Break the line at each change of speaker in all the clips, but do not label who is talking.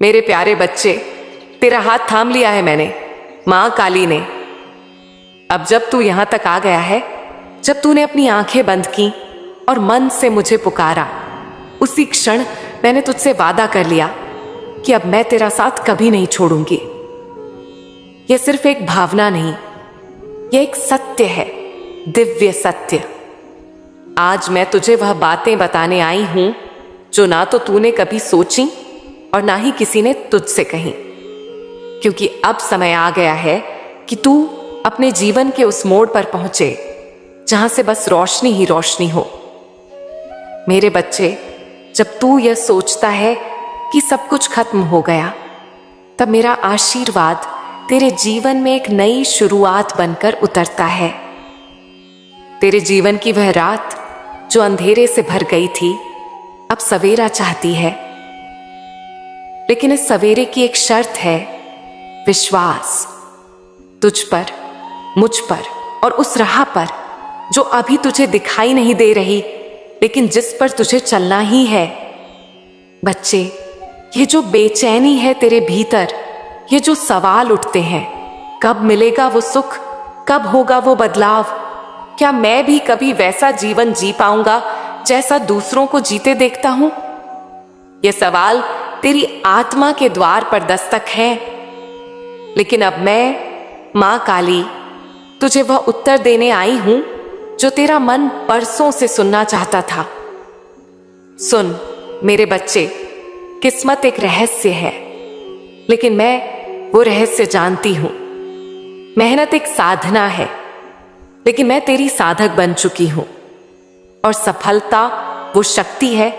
मेरे प्यारे बच्चे, तेरा हाथ थाम लिया है मैंने, माँ काली ने। अब जब तू यहां तक आ गया है, जब तूने अपनी आंखें बंद की और मन से मुझे पुकारा, उसी क्षण मैंने तुझसे वादा कर लिया कि अब मैं तेरा साथ कभी नहीं छोड़ूंगी। यह सिर्फ एक भावना नहीं, यह एक सत्य है, दिव्य सत्य। आज मैं तुझे वह बातें बताने आई हूं जो ना तो तूने कभी सोची और ना ही किसी ने तुझसे कही, क्योंकि अब समय आ गया है कि तू अपने जीवन के उस मोड़ पर पहुंचे जहां से बस रोशनी ही रोशनी हो। मेरे बच्चे, जब तू यह सोचता है कि सब कुछ खत्म हो गया, तब मेरा आशीर्वाद तेरे जीवन में एक नई शुरुआत बनकर उतरता है। तेरे जीवन की वह रात जो अंधेरे से भर गई थी, अब सवेरा चाहती है। लेकिन इस सवेरे की एक शर्त है, विश्वास तुझ पर, मुझ पर और उस राह पर जो अभी तुझे दिखाई नहीं दे रही, लेकिन जिस पर तुझे चलना ही है। बच्चे, ये जो बेचैनी है तेरे भीतर, ये जो सवाल उठते हैं, कब मिलेगा वो सुख, कब होगा वो बदलाव, क्या मैं भी कभी वैसा जीवन जी पाऊंगा जैसा दूसरों को जीते देखता हूं? ये सवाल तेरी आत्मा के द्वार पर दस्तक है। लेकिन अब मैं, मां काली, तुझे वह उत्तर देने आई हूं जो तेरा मन बरसों से सुनना चाहता था। सुन मेरे बच्चे, किस्मत एक रहस्य है, लेकिन मैं वो रहस्य जानती हूं। मेहनत एक साधना है, लेकिन मैं तेरी साधक बन चुकी हूं। और सफलता वो शक्ति है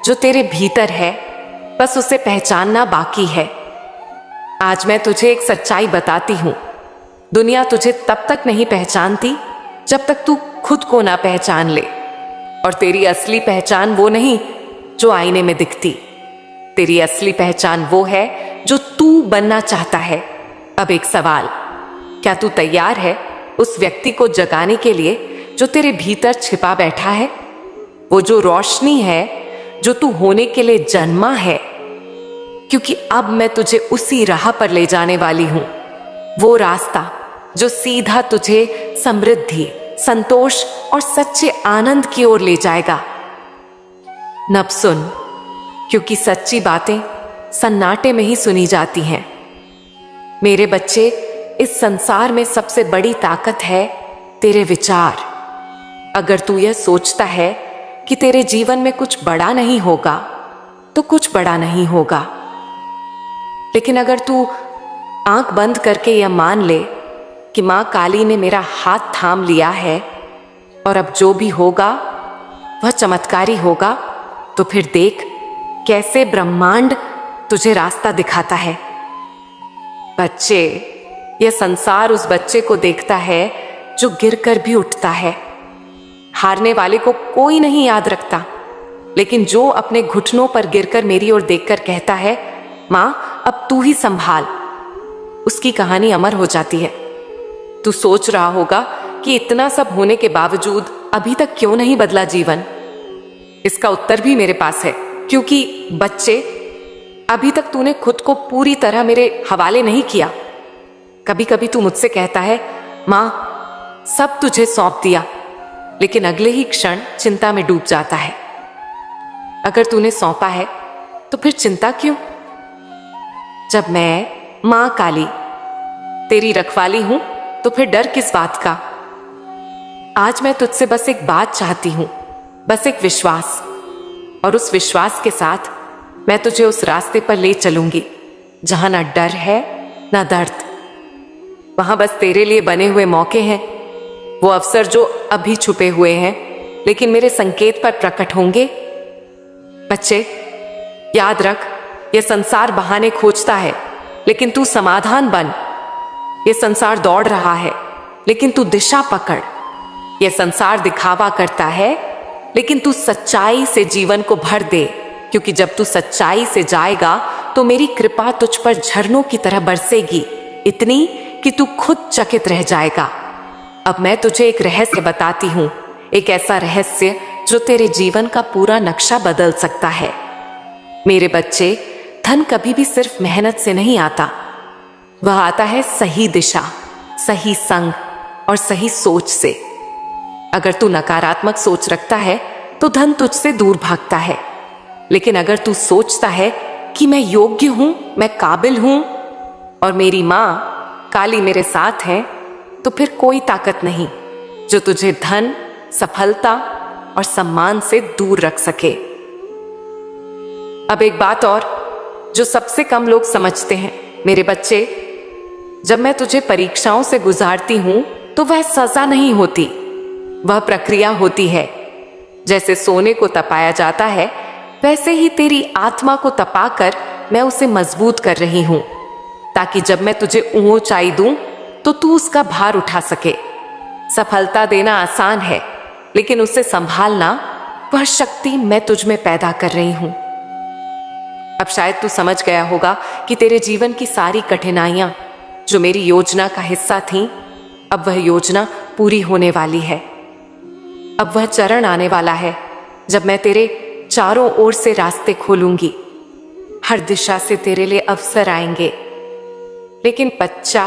जो तेरे भीतर है, बस उसे पहचानना बाकी है। आज मैं तुझे एक सच्चाई बताती हूं, दुनिया तुझे तब तक नहीं पहचानती जब तक तू खुद को ना पहचान ले। और तेरी असली पहचान वो नहीं जो आईने में दिखती, तेरी असली पहचान वो है जो तू बनना चाहता है। अब एक सवाल, क्या तू तैयार है उस व्यक्ति को जगाने के लिए जो तेरे भीतर छिपा बैठा है? वो जो रोशनी है जो तू होने के लिए जन्मा है, क्योंकि अब मैं तुझे उसी राह पर ले जाने वाली हूं, वो रास्ता जो सीधा तुझे समृद्धि, संतोष और सच्चे आनंद की ओर ले जाएगा। नब सुन, क्योंकि सच्ची बातें सन्नाटे में ही सुनी जाती हैं। मेरे बच्चे, इस संसार में सबसे बड़ी ताकत है तेरे विचार। अगर तू यह सोचता है कि तेरे जीवन में कुछ बड़ा नहीं होगा, तो कुछ बड़ा नहीं होगा। लेकिन अगर तू आंख बंद करके यह मान ले कि मां काली ने मेरा हाथ थाम लिया है और अब जो भी होगा वह चमत्कारी होगा, तो फिर देख कैसे ब्रह्मांड तुझे रास्ता दिखाता है। बच्चे, यह संसार उस बच्चे को देखता है जो गिरकर भी उठता है। हारने वाले को कोई नहीं याद रखता, लेकिन जो अपने घुटनों पर गिरकर मेरी ओर देखकर कहता है, मां अब तू ही संभाल, उसकी कहानी अमर हो जाती है। तू सोच रहा होगा कि इतना सब होने के बावजूद अभी तक क्यों नहीं बदला जीवन? इसका उत्तर भी मेरे पास है, क्योंकि बच्चे, अभी तक तूने खुद को पूरी तरह मेरे हवाले नहीं किया। कभी कभी तू मुझसे कहता है, मां सब तुझे सौंप दिया, लेकिन अगले ही क्षण चिंता में डूब जाता है। अगर तूने सौंपा है तो फिर चिंता क्यों? जब मैं, मां काली, तेरी रखवाली हूं, तो फिर डर किस बात का? आज मैं तुझसे बस एक बात चाहती हूं, बस एक विश्वास। और उस विश्वास के साथ मैं तुझे उस रास्ते पर ले चलूंगी जहां ना डर है ना दर्द। वहां बस तेरे लिए बने हुए मौके हैं, वो अवसर जो अभी छुपे हुए हैं, लेकिन मेरे संकेत पर प्रकट होंगे। बच्चे, याद रख, ये संसार बहाने खोजता है, लेकिन तू समाधान बन। ये संसार दौड़ रहा है, लेकिन तू दिशा पकड़। ये संसार दिखावा करता है, लेकिन तू सच्चाई से जीवन को भर दे, क्योंकि जब तू सच्चाई से जाएगा तो मेरी कृपा तुझ पर झरनों की तरह बरसेगी, इतनी कि तू खुद चकित रह जाएगा। अब मैं तुझे एक रहस्य बताती हूं, एक ऐसा रहस्य जो तेरे जीवन का पूरा नक्शा बदल सकता है। मेरे बच्चे, धन कभी भी सिर्फ मेहनत से नहीं आता, वह आता है सही दिशा, सही संग और सही सोच से। अगर तू नकारात्मक सोच रखता है तो धन तुझसे दूर भागता है, लेकिन अगर तू सोचता है कि मैं योग्य हूं, मैं काबिल हूं और मेरी मां काली मेरे साथ है, तो फिर कोई ताकत नहीं जो तुझे धन, सफलता और सम्मान से दूर रख सके। अब एक बात और जो सबसे कम लोग समझते हैं, मेरे बच्चे, जब मैं तुझे परीक्षाओं से गुजारती हूं तो वह सजा नहीं होती, वह प्रक्रिया होती है। जैसे सोने को तपाया जाता है, वैसे ही तेरी आत्मा को तपाकर मैं उसे मजबूत कर रही हूं, ताकि जब मैं तुझे ऊंचाई दूं तो तू उसका भार उठा सके। सफलता देना आसान है, लेकिन उसे संभालना, वह शक्ति मैं तुझ में पैदा कर रही हूं। अब शायद तू समझ गया होगा कि तेरे जीवन की सारी कठिनाइयां जो मेरी योजना का हिस्सा थीं, अब वह योजना पूरी होने वाली है। अब वह चरण आने वाला है जब मैं तेरे चारों ओर से रास्ते खोलूंगी। हर दिशा से तेरे लिए अवसर आएंगे। लेकिन बच्चा,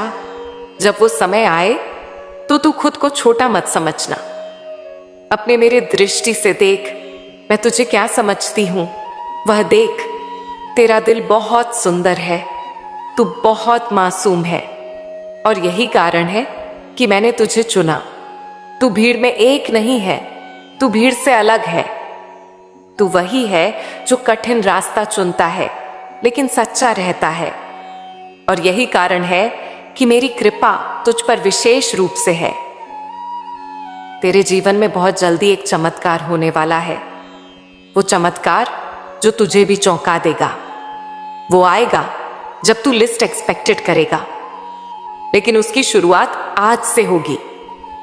जब वो समय आए तो तू खुद को छोटा मत समझना। अपने मेरे दृष्टि से देख, मैं तुझे क्या समझती हूं, वह देख। तेरा दिल बहुत सुंदर है, तू बहुत मासूम है, और यही कारण है कि मैंने तुझे चुना। तू भीड़ में एक नहीं है, तू भीड़ से अलग है। तू वही है जो कठिन रास्ता चुनता है लेकिन सच्चा रहता है, और यही कारण है कि मेरी कृपा तुझ पर विशेष रूप से है। तेरे जीवन में बहुत जल्दी एक चमत्कार होने वाला है, वो चमत्कार जो तुझे भी चौंका देगा। वो आएगा जब तू लिस्ट एक्सपेक्टेड करेगा, लेकिन उसकी शुरुआत आज से होगी,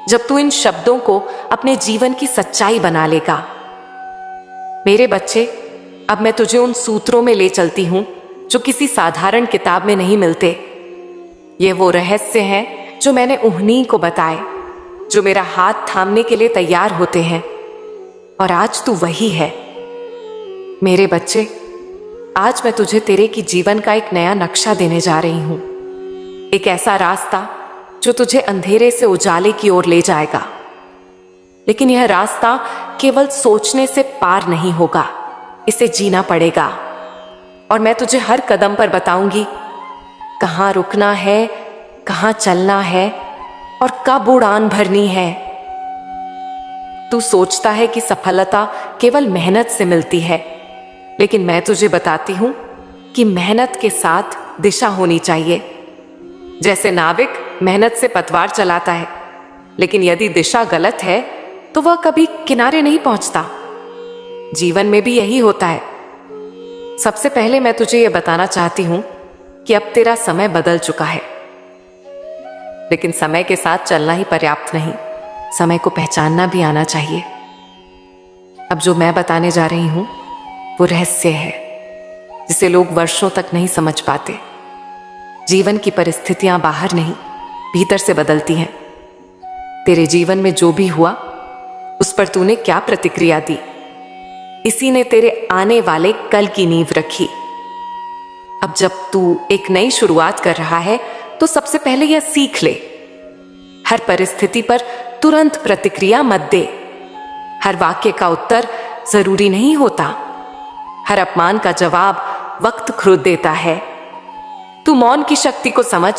जब तू इन शब्दों को अपने जीवन की सच्चाई बना लेगा। मेरे बच्चे, अब मैं तुझे उन सूत्रों में ले चलती हूं जो किसी साधारण किताब में नहीं मिलते। ये वो रहस्य हैं जो मैंने उन्हीं को बताए जो मेरा हाथ थामने के लिए तैयार होते हैं, और आज तू वही है। मेरे बच्चे, आज मैं तुझे तेरे की जीवन का एक नया नक्शा देने जा रही हूं, एक ऐसा रास्ता जो तुझे अंधेरे से उजाले की ओर ले जाएगा। लेकिन यह रास्ता केवल सोचने से पार नहीं होगा, इसे जीना पड़ेगा। और मैं तुझे हर कदम पर बताऊंगी कहां रुकना है, कहां चलना है और कब उड़ान भरनी है। तू सोचता है कि सफलता केवल मेहनत से मिलती है, लेकिन मैं तुझे बताती हूं कि मेहनत के साथ दिशा होनी चाहिए। जैसे नाविक मेहनत से पतवार चलाता है, लेकिन यदि दिशा गलत है तो वह कभी किनारे नहीं पहुंचता। जीवन में भी यही होता है। सबसे पहले मैं तुझे यह बताना चाहती हूं कि अब तेरा समय बदल चुका है, लेकिन समय के साथ चलना ही पर्याप्त नहीं, समय को पहचानना भी आना चाहिए। अब जो मैं बताने जा रही हूं वो रहस्य है जिसे लोग वर्षों तक नहीं समझ पाते। जीवन की परिस्थितियां बाहर नहीं, भीतर से बदलती हैं। तेरे जीवन में जो भी हुआ उस पर तूने क्या प्रतिक्रिया दी, इसी ने तेरे आने वाले कल की नींव रखी। अब जब तू एक नई शुरुआत कर रहा है तो सबसे पहले यह सीख ले, हर परिस्थिति पर तुरंत प्रतिक्रिया मत दे। हर वाक्य का उत्तर जरूरी नहीं होता, हर अपमान का जवाब वक्त खुद देता है। तू मौन की शक्ति को समझ।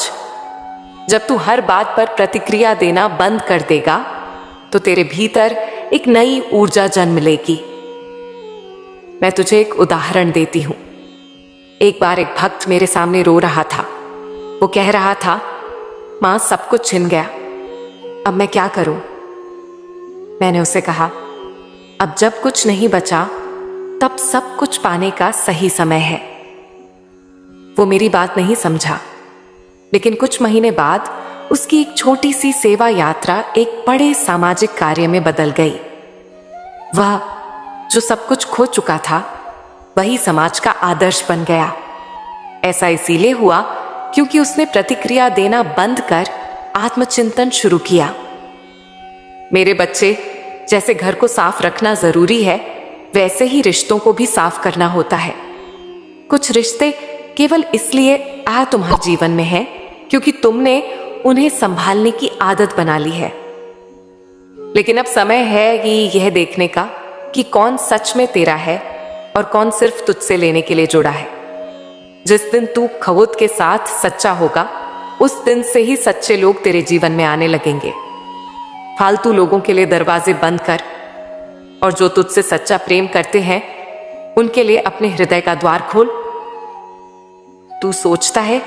जब तू हर बात पर प्रतिक्रिया देना बंद कर देगा तो तेरे भीतर एक नई ऊर्जा जन्म लेगी। मैं तुझे एक उदाहरण देती हूं। एक बार एक भक्त मेरे सामने रो रहा था। वो कह रहा था, मां, सब कुछ छिन गया, अब मैं क्या करूं? मैंने उसे कहा, अब जब कुछ नहीं बचा तब सब कुछ पाने का सही समय है। वो मेरी बात नहीं समझा, लेकिन कुछ महीने बाद उसकी एक छोटी सी सेवा यात्रा एक बड़े सामाजिक कार्य में बदल गई। वह जो सब कुछ खो चुका था वही समाज का आदर्श बन गया। ऐसा इसीलिए हुआ क्योंकि उसने प्रतिक्रिया देना बंद कर आत्मचिंतन शुरू किया। मेरे बच्चे, जैसे घर को साफ रखना जरूरी है, वैसे ही रिश्तों को भी साफ करना होता है। कुछ रिश्ते केवल इसलिए तुम्हारे जीवन में है क्योंकि तुमने उन्हें संभालने की आदत बना ली है। लेकिन अब समय है कि यह देखने का कि कौन सच में तेरा है और कौन सिर्फ तुझसे लेने के लिए जुड़ा है। जिस दिन तू खुद के साथ सच्चा होगा, उस दिन से ही सच्चे लोग तेरे जीवन में आने लगेंगे। फालतू लोगों के लिए दरवाजे बंद कर और जो तुझसे सच्चा प्रेम करते हैं उनके लिए अपने हृदय का द्वार खोल। तू सोचता है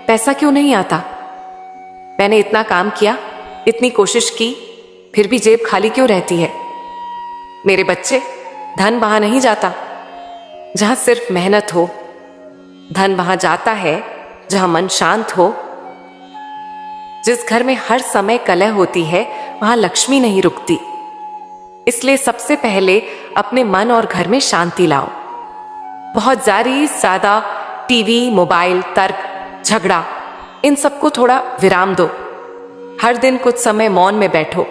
पैसा क्यों नहीं आता? मैंने इतना काम किया, इतनी कोशिश की, फिर भी जेब खाली क्यों रहती है? मेरे बच्चे, धन वहां नहीं जाता जहां सिर्फ मेहनत हो। धन वहां जाता है जहां मन शांत हो। जिस घर में हर समय कलह होती है वहां लक्ष्मी नहीं रुकती। इसलिए सबसे पहले अपने मन और घर में शांति लाओ। बहुत ज्यादा टीवी, मोबाइल, तर्क, झगड़ा, इन सबको थोड़ा विराम दो। हर दिन कुछ समय मौन में बैठो।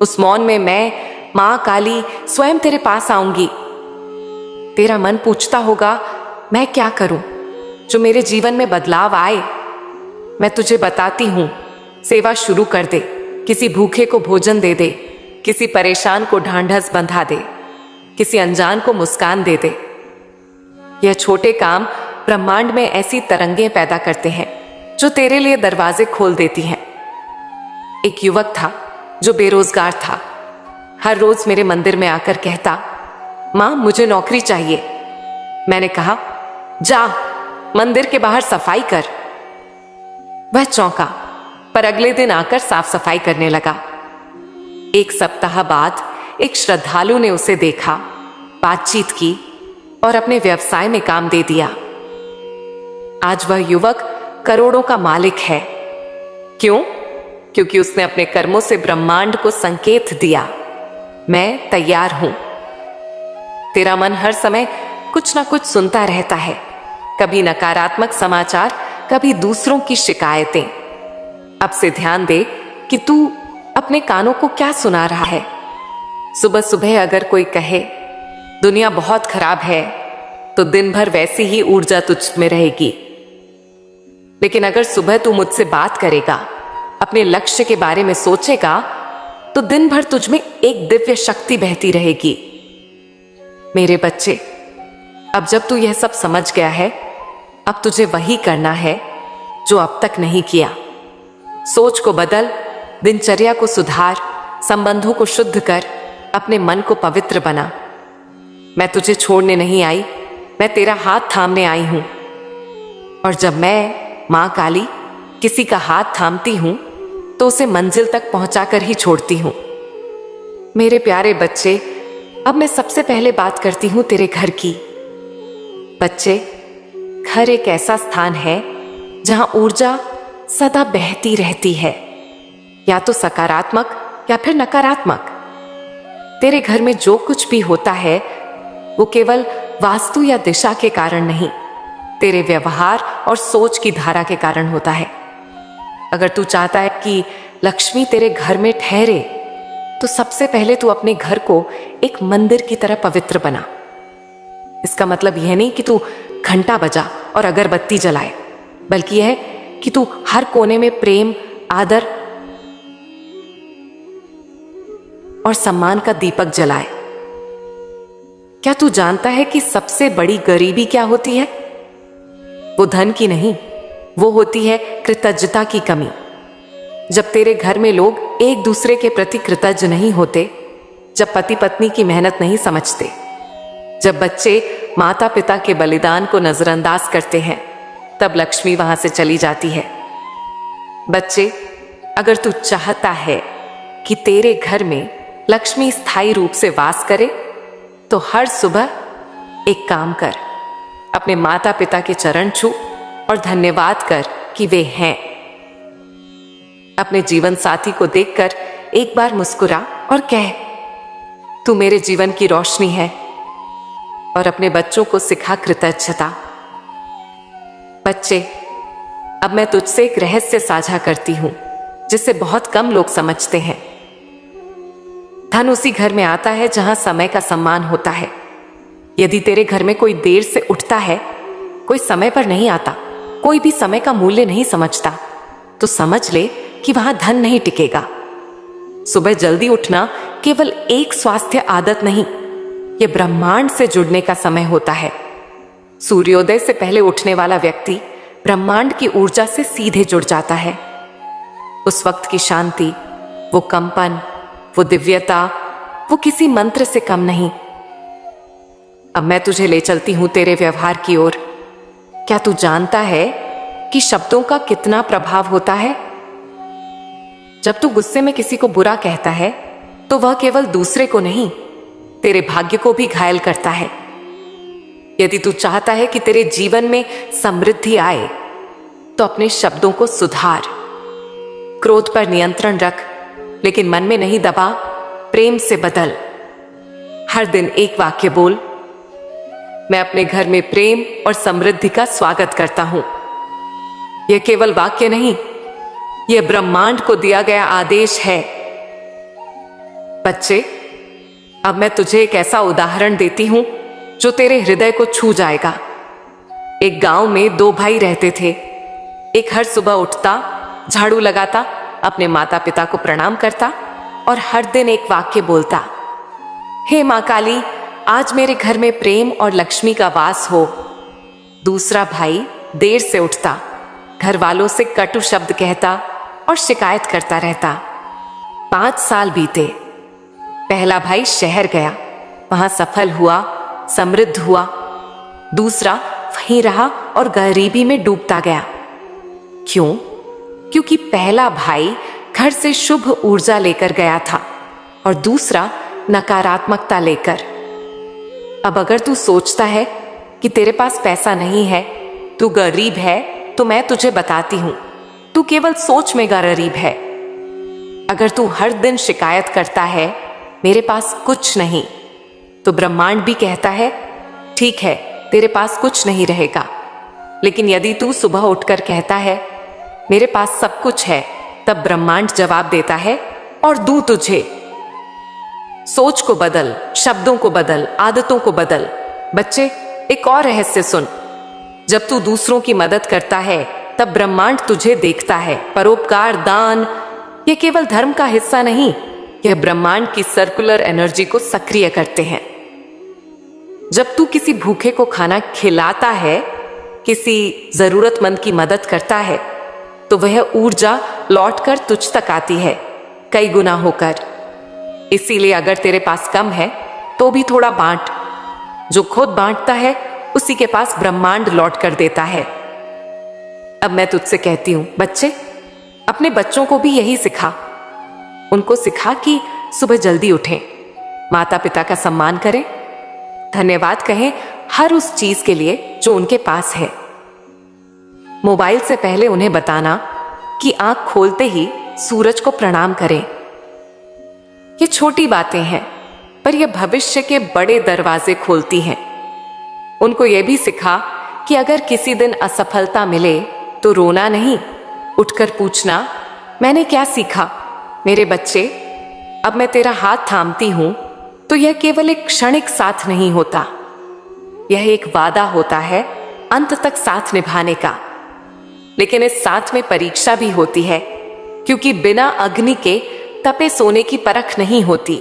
उस मौन में मैं, मां काली, स्वयं तेरे पास आऊंगी। तेरा मन पूछता होगा मैं क्या करूं जो मेरे जीवन में बदलाव आए। मैं तुझे बताती हूं, सेवा शुरू कर दे। किसी भूखे को भोजन दे दे, किसी परेशान को ढांढस बंधा दे, किसी अनजान को मुस्कान दे दे। यह छोटे काम ब्रह्मांड में ऐसी तरंगें पैदा करते हैं जो तेरे लिए दरवाजे खोल देती हैं। एक युवक था जो बेरोजगार था। हर रोज मेरे मंदिर में आकर कहता, मां मुझे नौकरी चाहिए। मैंने कहा, जा मंदिर के बाहर सफाई कर। वह चौंका, पर अगले दिन आकर साफ सफाई करने लगा। एक सप्ताह बाद एक श्रद्धालु ने उसे देखा, बातचीत की और अपने व्यवसाय में काम दे दिया। आज वह युवक करोड़ों का मालिक है। क्यों? क्योंकि उसने अपने कर्मों से ब्रह्मांड को संकेत दिया, मैं तैयार हूं। तेरा मन हर समय कुछ ना कुछ सुनता रहता है, कभी नकारात्मक समाचार, कभी दूसरों की शिकायतें। अब से ध्यान दे कि तू अपने कानों को क्या सुना रहा है। सुबह सुबह अगर कोई कहे दुनिया बहुत खराब है, तो दिन भर वैसी ही ऊर्जा तुझ में रहेगी। लेकिन अगर सुबह तू मुझसे बात करेगा, अपने लक्ष्य के बारे में सोचेगा, तो दिन भर तुझ में एक दिव्य शक्ति बहती रहेगी। मेरे बच्चे, अब जब तू यह सब समझ गया है, अब तुझे वही करना है जो अब तक नहीं किया। सोच को बदल, दिनचर्या को सुधार, संबंधों को शुद्ध कर, अपने मन को पवित्र बना। मैं तुझे छोड़ने नहीं आई, मैं तेरा हाथ थामने आई हूं। और जब मैं, मां काली, किसी का हाथ थामती हूं तो उसे मंजिल तक पहुंचाकर ही छोड़ती हूं। मेरे प्यारे बच्चे, अब मैं सबसे पहले बात करती हूं तेरे घर की। बच्चे, घर एक ऐसा स्थान है जहां ऊर्जा सदा बहती रहती है, या तो सकारात्मक या फिर नकारात्मक। तेरे घर में जो कुछ भी होता है वो केवल वास्तु या दिशा के कारण नहीं, तेरे व्यवहार और सोच की धारा के कारण होता है। अगर तू चाहता है कि लक्ष्मी तेरे घर में ठहरे, तो सबसे पहले तू अपने घर को एक मंदिर की तरह पवित्र बना। इसका मतलब यह नहीं कि तू घंटा बजा और अगरबत्ती जलाए, बल्कि यह कि तू हर कोने में प्रेम, आदर और सम्मान का दीपक जलाए। क्या तू जानता है कि सबसे बड़ी गरीबी क्या होती है? वो धन की नहीं, वो होती है कृतज्ञता की कमी। जब तेरे घर में लोग एक दूसरे के प्रति कृतज्ञ नहीं होते, जब पति पत्नी की मेहनत नहीं समझते, जब बच्चे माता पिता के बलिदान को नजरअंदाज करते हैं, तब लक्ष्मी वहां से चली जाती है। बच्चे, अगर तू चाहता है कि तेरे घर में लक्ष्मी स्थायी रूप से वास करे, तो हर सुबह एक काम कर, अपने माता पिता के चरण छू और धन्यवाद कर कि वे हैं। अपने जीवन साथी को देखकर एक बार मुस्कुरा और कह, तू मेरे जीवन की रोशनी है। और अपने बच्चों को सिखा कृतज्ञता। बच्चे, अब मैं तुझसे एक रहस्य साझा करती हूं जिसे बहुत कम लोग समझते हैं। धन उसी घर में आता है जहां समय का सम्मान होता है। यदि तेरे घर में कोई देर से उठता है, कोई समय पर नहीं आता, कोई भी समय का मूल्य नहीं समझता, तो समझ ले कि वहां धन नहीं टिकेगा। सुबह जल्दी उठना केवल एक स्वास्थ्य आदत नहीं, यह ब्रह्मांड से जुड़ने का समय होता है। सूर्योदय से पहले उठने वाला व्यक्ति ब्रह्मांड की ऊर्जा से सीधे जुड़ जाता है। उस वक्त की शांति, वो कंपन, वो दिव्यता, वो किसी मंत्र से कम नहीं। अब मैं तुझे ले चलती हूं तेरे व्यवहार की ओर। क्या तू जानता है कि शब्दों का कितना प्रभाव होता है? जब तू गुस्से में किसी को बुरा कहता है तो वह केवल दूसरे को नहीं, तेरे भाग्य को भी घायल करता है। यदि तू चाहता है कि तेरे जीवन में समृद्धि आए तो अपने शब्दों को सुधार। क्रोध पर नियंत्रण रख, लेकिन मन में नहीं दबा, प्रेम से बदल। हर दिन एक वाक्य बोल, मैं अपने घर में प्रेम और समृद्धि का स्वागत करता हूं। यह केवल वाक्य नहीं, यह ब्रह्मांड को दिया गया आदेश है। बच्चे, अब मैं तुझे एक ऐसा उदाहरण देती हूं जो तेरे हृदय को छू जाएगा। एक गांव में दो भाई रहते थे। एक हर सुबह उठता, झाड़ू लगाता, अपने माता पिता को प्रणाम करता और हर दिन एक वाक्य बोलता, हे मां काली, आज मेरे घर में प्रेम और लक्ष्मी का वास हो। दूसरा भाई देर से उठता, घर वालों से कटु शब्द कहता और शिकायत करता रहता। 5 साल बीते। पहला भाई शहर गया, वहां सफल हुआ, समृद्ध हुआ। दूसरा वहीं रहा और गरीबी में डूबता गया। क्यों? क्योंकि पहला भाई घर से शुभ ऊर्जा लेकर गया था और दूसरा नकारात्मकता लेकर। अब अगर तू सोचता है कि तेरे पास पैसा नहीं है, तू गरीब है, तो मैं तुझे बताती हूं, तू केवल सोच में गरीब है। अगर तू हर दिन शिकायत करता है मेरे पास कुछ नहीं, तो ब्रह्मांड भी कहता है ठीक है, तेरे पास कुछ नहीं रहेगा। लेकिन यदि तू सुबह उठकर कहता है मेरे पास सब कुछ है, तब ब्रह्मांड जवाब देता है और दूं तुझे। सोच को बदल, शब्दों को बदल, आदतों को बदल। बच्चे, एक और रहस्य सुन। जब तू दूसरों की मदद करता है तब ब्रह्मांड तुझे देखता है। परोपकार, दान, ये केवल धर्म का हिस्सा नहीं, यह ब्रह्मांड की सर्कुलर एनर्जी को सक्रिय करते हैं। जब तू किसी भूखे को खाना खिलाता है, किसी जरूरतमंद की मदद करता है, तो वह ऊर्जा लौटकर तुझ तक आती है, कई गुना होकर। इसीलिए अगर तेरे पास कम है तो भी थोड़ा बांट। जो खुद बांटता है उसी के पास ब्रह्मांड लौट कर देता है। अब मैं तुझसे कहती हूं, बच्चे, अपने बच्चों को भी यही सिखा। उनको सिखा कि सुबह जल्दी उठें, माता पिता का सम्मान करें, धन्यवाद कहें हर उस चीज के लिए जो उनके पास है। मोबाइल से पहले उन्हें बताना कि आंख खोलते ही सूरज को प्रणाम करें। ये छोटी बातें हैं, पर यह भविष्य के बड़े दरवाजे खोलती हैं। उनको यह भी सिखा कि अगर किसी दिन असफलता मिले तो रोना नहीं, उठकर पूछना मैंने क्या सीखा। मेरे बच्चे, अब मैं तेरा हाथ थामती हूं तो यह केवल एक क्षणिक साथ नहीं होता, यह एक वादा होता है अंत तक साथ निभाने का। लेकिन इस साथ में परीक्षा भी होती है, क्योंकि बिना अग्नि के तपे सोने की परख नहीं होती।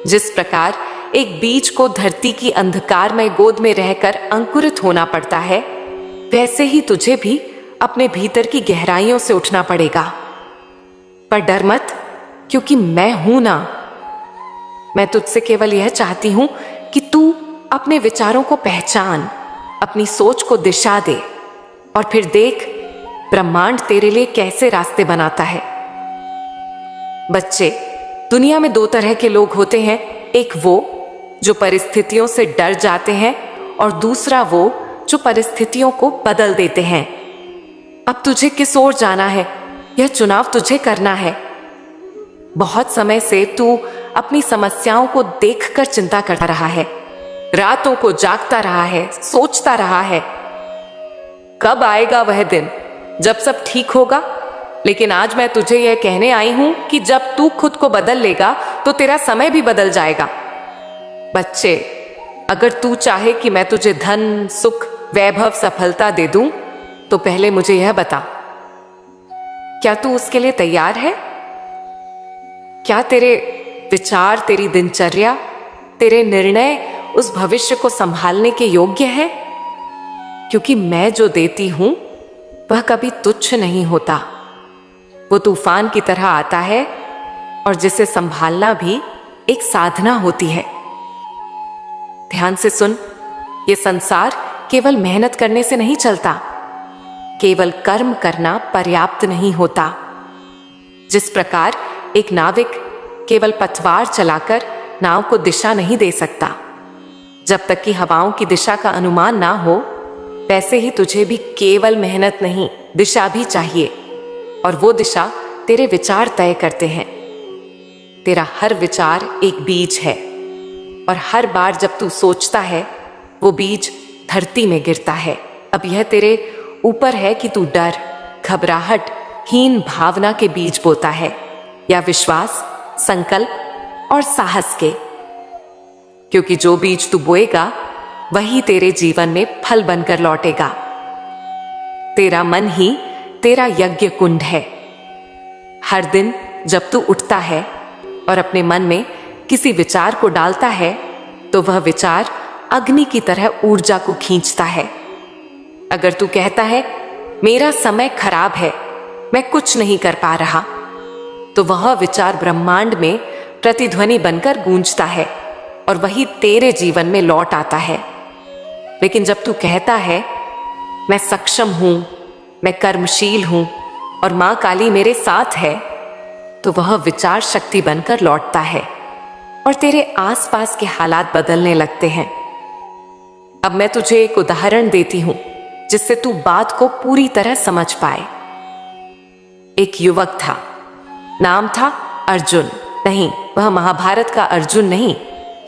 जिस प्रकार एक बीज को धरती की अंधकार में गोद में रहकर अंकुरित होना पड़ता है, वैसे ही तुझे भी अपने भीतर की गहराइयों से उठना पड़ेगा। पर डर मत, क्योंकि मैं हूं ना। मैं तुझसे केवल यह चाहती हूं कि तू अपने विचारों को पहचान, अपनी सोच को दिशा दे और फिर देख ब्रह्मांड तेरे लिए कैसे रास्ते बनाता है। बच्चे, दुनिया में 2 तरह के लोग होते हैं। एक वो जो परिस्थितियों से डर जाते हैं और दूसरा वो जो परिस्थितियों को बदल देते हैं। अब तुझे किस ओर जाना है, यह चुनाव तुझे करना है। बहुत समय से तू अपनी समस्याओं को देखकर चिंता करता रहा है, रातों को जागता रहा है, सोचता रहा है कब आएगा वह दिन जब सब ठीक होगा। लेकिन आज मैं तुझे यह कहने आई हूं कि जब तू खुद को बदल लेगा तो तेरा समय भी बदल जाएगा। बच्चे, अगर तू चाहे कि मैं तुझे धन, सुख, वैभव, सफलता दे दूं, तो पहले मुझे यह बता, क्या तू उसके लिए तैयार है? क्या तेरे विचार, तेरी दिनचर्या, तेरे निर्णय उस भविष्य को संभालने के योग्य है? क्योंकि मैं जो देती हूं वह कभी तुच्छ नहीं होता। वो तूफान की तरह आता है और जिसे संभालना भी एक साधना होती है। ध्यान से सुन, ये संसार केवल मेहनत करने से नहीं चलता, केवल कर्म करना पर्याप्त नहीं होता। जिस प्रकार एक नाविक केवल पतवार चलाकर नाव को दिशा नहीं दे सकता जब तक कि हवाओं की दिशा का अनुमान ना हो, वैसे ही तुझे भी केवल मेहनत नहीं, दिशा भी चाहिए। और वो दिशा तेरे विचार तय करते हैं। तेरा हर विचार एक बीज है और हर बार जब तू सोचता है वो बीज धरती में गिरता है। अब यह तेरे ऊपर है कि तू डर, घबराहट, हीन भावना के बीज बोता है या विश्वास, संकल्प और साहस के। क्योंकि जो बीज तू बोएगा वही तेरे जीवन में फल बनकर लौटेगा। तेरा मन ही तेरा यज्ञ कुंड है। हर दिन जब तू उठता है और अपने मन में किसी विचार को डालता है तो वह विचार अग्नि की तरह ऊर्जा को खींचता है। अगर तू कहता है मेरा समय खराब है, मैं कुछ नहीं कर पा रहा, तो वह विचार ब्रह्मांड में प्रतिध्वनि बनकर गूंजता है और वही तेरे जीवन में लौट आता है। लेकिन जब तू कहता है मैं सक्षम हूं, मैं कर्मशील हूं और मां काली मेरे साथ है, तो वह विचार शक्ति बनकर लौटता है और तेरे आसपास के हालात बदलने लगते हैं। अब मैं तुझे एक उदाहरण देती हूं जिससे तू बात को पूरी तरह समझ पाए। एक युवक था, नाम था अर्जुन। नहीं, वह महाभारत का अर्जुन नहीं,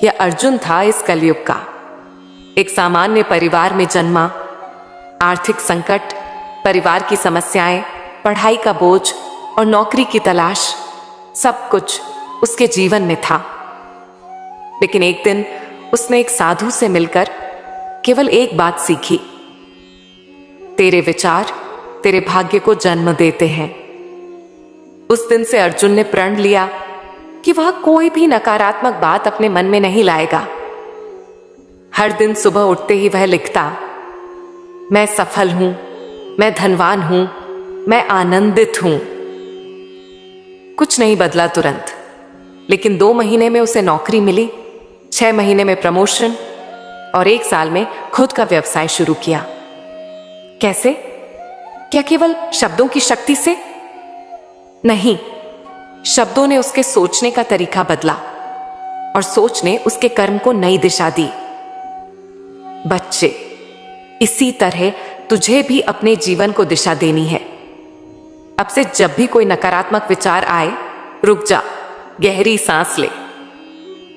यह अर्जुन था इस कलयुग का। एक सामान्य परिवार में जन्मा। आर्थिक संकट, परिवार की समस्याएं, पढ़ाई का बोझ और नौकरी की तलाश, सब कुछ उसके जीवन में था। लेकिन एक दिन उसने एक साधु से मिलकर केवल एक बात सीखी, तेरे विचार तेरे भाग्य को जन्म देते हैं। उस दिन से अर्जुन ने प्रण लिया कि वह कोई भी नकारात्मक बात अपने मन में नहीं लाएगा। हर दिन सुबह उठते ही वह लिखता, मैं सफल हूं, मैं धनवान हूं, मैं आनंदित हूं। कुछ नहीं बदला तुरंत, लेकिन 2 महीने में उसे नौकरी मिली, 6 महीने में प्रमोशन और 1 साल में खुद का व्यवसाय शुरू किया। कैसे? क्या केवल शब्दों की शक्ति से? नहीं, शब्दों ने उसके सोचने का तरीका बदला और सोच ने उसके कर्म को नई दिशा दी। बच्चे, इसी तरह तुझे भी अपने जीवन को दिशा देनी है। अब से जब भी कोई नकारात्मक विचार आए, रुक जा, गहरी सांस ले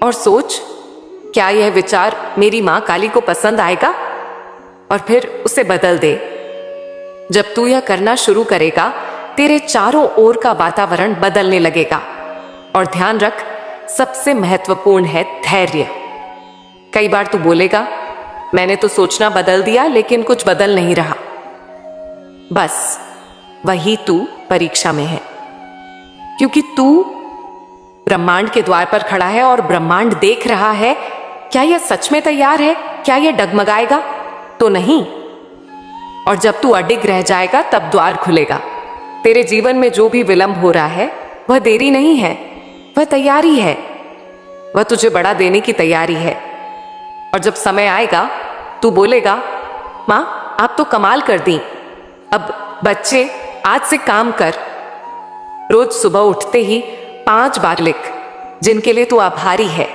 और सोच, क्या यह विचार मेरी मां काली को पसंद आएगा? और फिर उसे बदल दे। जब तू यह करना शुरू करेगा, तेरे चारों ओर का वातावरण बदलने लगेगा। और ध्यान रख, सबसे महत्वपूर्ण है धैर्य। कई बार तू बोलेगा, मैंने तो सोचना बदल दिया लेकिन कुछ बदल नहीं रहा। बस वही तू परीक्षा में है, क्योंकि तू ब्रह्मांड के द्वार पर खड़ा है और ब्रह्मांड देख रहा है, क्या यह सच में तैयार है? क्या यह डगमगाएगा? तो नहीं। और जब तू अडिग रह जाएगा तब द्वार खुलेगा। तेरे जीवन में जो भी विलंब हो रहा है वह देरी नहीं है, वह तैयारी है। वह तुझे बड़ा देने की तैयारी है। और जब समय आएगा तू बोलेगा, मां आप तो कमाल कर दी। अब बच्चे, आज से काम कर। रोज सुबह उठते ही 5 बार लिख जिनके लिए तू आभारी है।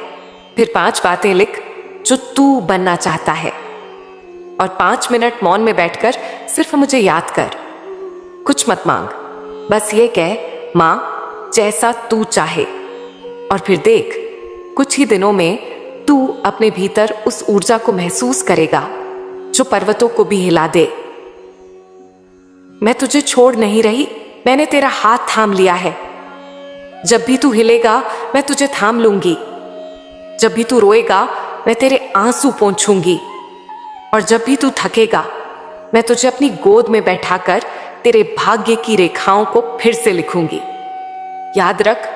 फिर 5 बातें लिख जो तू बनना चाहता है। और 5 मिनट मौन में बैठकर सिर्फ मुझे याद कर। कुछ मत मांग, बस ये कह, मां जैसा तू चाहे। और फिर देख, कुछ ही दिनों में तू अपने भीतर उस ऊर्जा को महसूस करेगा जो पर्वतों को भी हिला दे। मैं तुझे छोड़ नहीं रही, मैंने तेरा हाथ थाम लिया है। जब भी तू हिलेगा मैं तुझे थाम लूंगी। जब भी तू रोएगा मैं तेरे आंसू पोंछूंगी। और जब भी तू थकेगा, मैं तुझे अपनी गोद में बैठाकर तेरे भाग्य की रेखाओं को फिर से लिखूंगी। याद रख,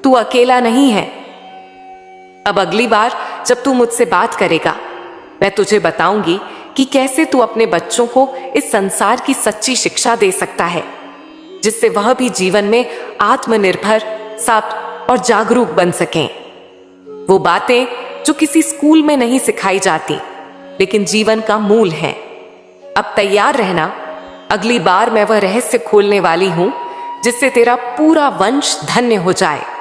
तू अकेला नहीं है। अब अगली बार जब तू मुझसे बात करेगा, मैं तुझे बताऊंगी कि कैसे तू अपने बच्चों को इस संसार की सच्ची शिक्षा दे सकता है, जिससे वह भी जीवन में आत्मनिर्भर, सशक्त और जागरूक बन सकें। वो बातें जो किसी स्कूल में नहीं सिखाई जाती, लेकिन जीवन का मूल है। अब तैयार रहना, अगली बार मैं वह रहस्य खोलने वाली हूं जिससे तेरा पूरा वंश धन्य हो जाए।